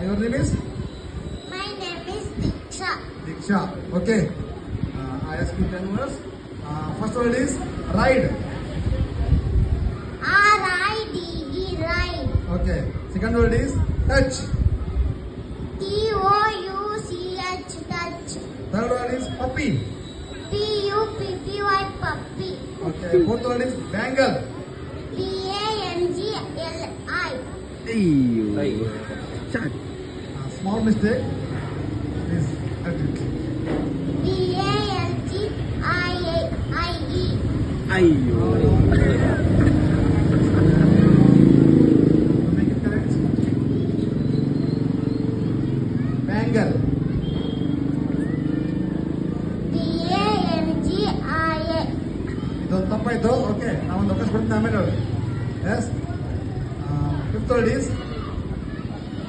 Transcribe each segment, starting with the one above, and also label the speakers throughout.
Speaker 1: Your name is?
Speaker 2: My name is Diksha.
Speaker 1: Diksha. Okay. I ask you 10 words. First word is ride.
Speaker 2: R-I-D-E, ride.
Speaker 1: Okay. Second word is touch.
Speaker 2: T-O-U-C-H, touch.
Speaker 1: Third word is puppy.
Speaker 2: P-U-P-P-Y, puppy.
Speaker 1: Okay. Fourth word is bangle.
Speaker 2: B-A-N-G-L-I.
Speaker 3: ಅಯ್ಯೋ
Speaker 1: Small mistake. Please cut it.
Speaker 2: B-A-N-G-I-A-I-E.
Speaker 3: ಅಯ್ಯೋ
Speaker 1: Make it correct. Bangle.
Speaker 2: B-A-N-G-I-A.
Speaker 1: ಇದೊಂದು ತಪ್ಪಾಯ್ತು. Okay ನಾವೊಂದು ಅವಕಾಶ ಕೊಡ್ತೀನಿ ಆಮೇಲೆ ಅವ್ರು. Yes fifth word is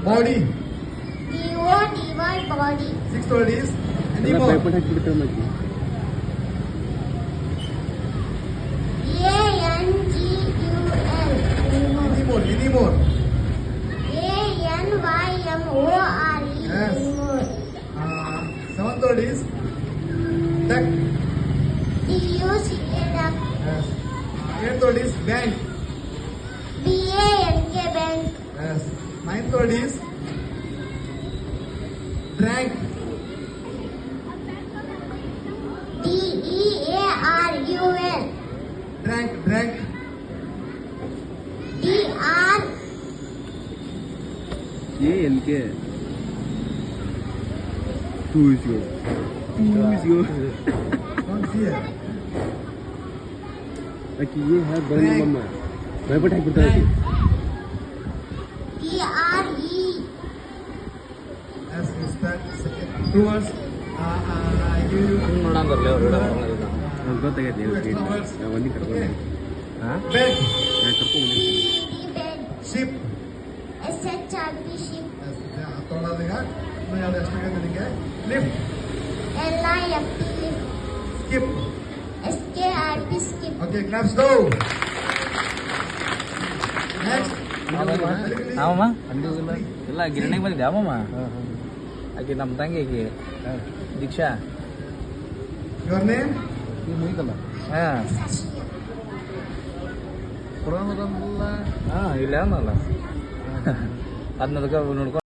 Speaker 1: body.
Speaker 2: B-O-D-Y, body.
Speaker 1: Sixth word is
Speaker 3: ಎಲ್ಲ
Speaker 1: ಎನಿಮಲ್.
Speaker 3: ಭಯಪಟ್ಟು ಹಾಕ್ಬಿಡ್ತಾರೆ ಮತ್ತೆ
Speaker 2: A-N-G-U-L.
Speaker 1: Anymore.
Speaker 2: A-N-Y-M-O-R-E.
Speaker 1: Yes. Seventh word is duck.
Speaker 2: D-U-C-K, duck.
Speaker 1: Yes. Eighth word is bank.
Speaker 2: B-A-N-K, bank.
Speaker 1: Yes. Ninth word is drank.
Speaker 2: D-E-A-R-U-L.
Speaker 1: Drank.
Speaker 2: D-R.
Speaker 3: ANK ಟೂಸ್ಗೋ
Speaker 1: Don't see it.
Speaker 3: ಆಕಿ ಏನು ಬರಲ್ಲಮ್ಮ ಭಯಪಟ್ಟು ಹಾಕ್ಬಿಡ್ತಾರೆ ಆಕಿ
Speaker 2: D-R-E.
Speaker 1: Yes, is that second. Two words. I give you
Speaker 4: ನೋಡಂಗರ್ಲಿ ಅವ್ರು
Speaker 3: ಅವ್ರಿಗೆ ಗೊತ್ತಾಗೈತೆ
Speaker 1: two extra words.
Speaker 3: ಒಂದಿ ಕರ್ಕೊಂಡು
Speaker 1: Bed.
Speaker 3: ಕರ್ಕೊಂಡು
Speaker 2: B-E-D, bed.
Speaker 1: Ship.
Speaker 2: S-H-I-P, ship.
Speaker 1: Yes. ತೊಗೊಳೋದೀಗ ಇನ್ನು ಯಾವ್ದು ಎಷ್ಟು ಬೇಕು ನಿಮಗೆ? Lift.
Speaker 2: L-I-F-T, lift.
Speaker 1: Skip.
Speaker 2: S-K-I-P, skip.
Speaker 1: Okay, claps go. Next.
Speaker 4: ನಾವಮ್ಮ ಇಲ್ಲ ಗಿರಣಿಗೆ ಬಂದಿದ್ದೆ ಅವಮ್ಮ ಆಕಿ ನಮ್ಮ ತಂಗಿ ಆಕಿ ದೀಕ್ಷಾ
Speaker 1: Your name?
Speaker 4: ಹಾಂ ಹಾಂ ಇಲ್ಲ ಅನ್ನಲ್ಲ ಅದನ್ನದಕ್ಕೆ ನೋಡ್ಕೊಂಡು